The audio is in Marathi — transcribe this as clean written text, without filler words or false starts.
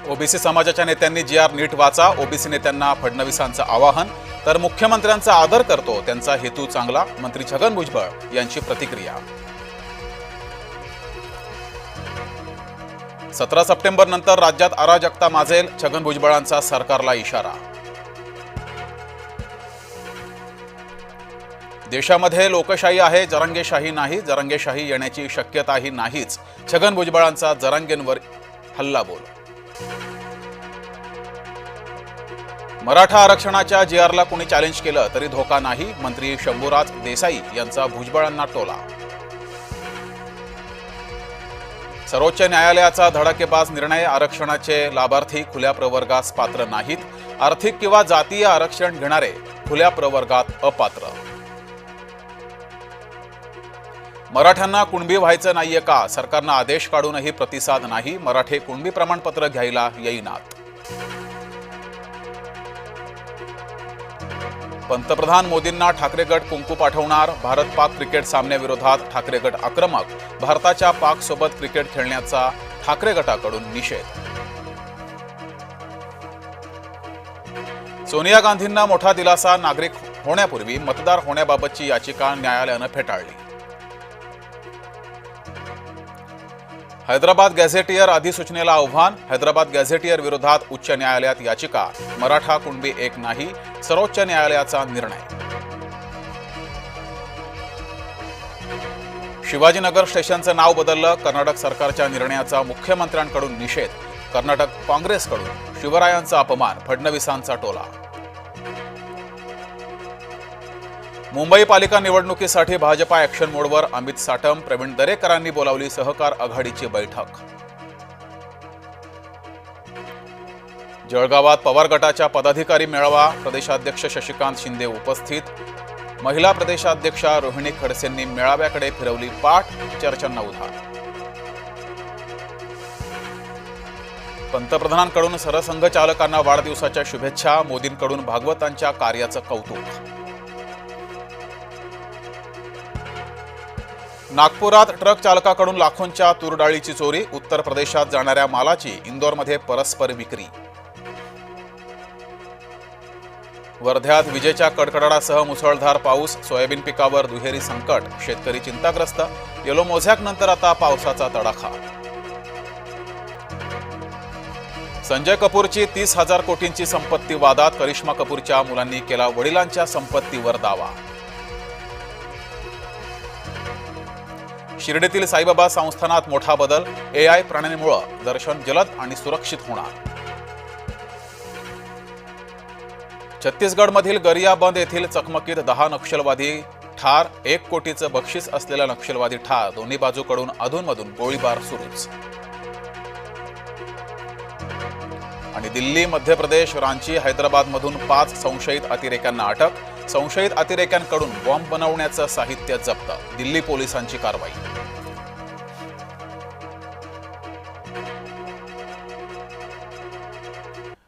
ओबीसी समाजाच्या नेत्यांनी जी.आर. नीट वाचा. ओबीसी नेत्यांना फडणवीसांचं आवाहन. तर मुख्यमंत्र्यांचा आदर करतो, त्यांचा हेतू चांगला. मंत्री छगन भुजबळ यांची प्रतिक्रिया. 17 सप्टेंबर नंतर राज्यात अराजकता माजेल. छगन भुजबळांचा सरकारला इशारा. देशामध्ये लोकशाही आहे, जरांगेशाही नाही. जरांगेशाही येण्याची शक्यताही नाहीच. छगन भुजबळांचा जरांगेंवर हल्लाबोल. मराठा आरक्षणाच्या जी.आरला कोणी चॅलेंज केलं तरी धोका नाही. मंत्री शंभूराज देसाई यांचा भुजबळांना टोला. सर्वोच्च न्यायालयाचा धडाकेबाज निर्णय. आरक्षणाचे लाभार्थी खुल्या प्रवर्गास पात्र नाहीत. आर्थिक किंवा जातीय आरक्षण घेणारे खुल्या प्रवर्गात अपात्र. मराठ्यांना कुणबी व्हायचं नाहीये का? सरकारनं आदेश काढूनही प्रतिसाद नाही. मराठे कुणबी प्रमाणपत्र घ्यायला येईनात. पंतप्रधान मोदींना ठाकरे गट कुंकू पाठवणार. भारत पाक क्रिकेट सामन्याविरोधात ठाकरे गट आक्रमक. भारताच्या पाक सोबत क्रिकेट खेळण्याचा ठाकरे गटाकडून निषेध. सोनिया गांधींना मोठा दिलासा. नागरिक होण्यापूर्वी मतदार होण्याबाबतची याचिका न्यायालयानं फेटाळली. हैदराबाद गॅझेटियर अधिसूचनेला आव्हान. हैदराबाद गॅझेटियर विरोधात उच्च न्यायालयात याचिका. मराठा कुणबी एक नाही. सर्वोच्च न्यायालयाचा निर्णय. शिवाजीनगर स्टेशनचं नाव बदललं. कर्नाटक सरकारच्या निर्णयाचा मुख्यमंत्र्यांकडून निषेध. कर्नाटक काँग्रेसकडून शिवरायांचा अपमान. फडणवीसांचा टोला. मुंबई पालिका निवडणुकीसाठी भाजपा ॲक्शन मोडवर. अमित साटम, प्रवीण दरेकरांनी बोलावली सहकार आघाडीची बैठक. जळगावात पवार गटाच्या पदाधिकारी मेळावा. प्रदेशाध्यक्ष शशिकांत शिंदे उपस्थित. महिला प्रदेशाध्यक्षा रोहिणी खडसेंनी मेळाव्याकडे फिरवली पाठ. चर्चांना उधार. पंतप्रधानांकडून सरसंघचालकांना वाढदिवसाच्या शुभेच्छा. मोदींकडून भागवतांच्या कार्याचं कौतुक. नागपुरात ट्रक चालकाकडून लाखोंच्या तूर डाळीची चोरी. उत्तर प्रदेशात जाणाऱ्या मालाची इंदोरमध्ये परस्पर विक्री. वर्ध्यात विजेच्या कडकडाटासह मुसळधार पाऊस. सोयाबीन पिकावर दुहेरी संकट. शेतकरी चिंताग्रस्त. येलो मोझॅक नंतर आता पावसाचा तडाखा. संजय कपूरची 30,000 कोटींची संपत्ती वादात. करिश्मा कपूरच्या मुलांनी केला वडिलांच्या संपत्तीवर दावा. शिर्डीतील साईबाबा संस्थानात मोठा बदल. AI प्रणालीमुळे दर्शन जलद आणि सुरक्षित होणार. छत्तीसगडमधील गरियाबंद येथील चकमकीत 10 नक्षलवादी ठार. 1 कोटीचं बक्षीस असलेला नक्षलवादी ठार. दोन्ही बाजूकडून अधूनमधून गोळीबार सुरूच. आणि दिल्ली, मध्य प्रदेश, रांची, हैदराबादमधून 5 संशयित अतिरेक्यांना अटक. संशयित अतिरेक्यांकडून बॉम्ब बनवण्याचं साहित्य जप्त. दिल्ली पोलिसांची कारवाई.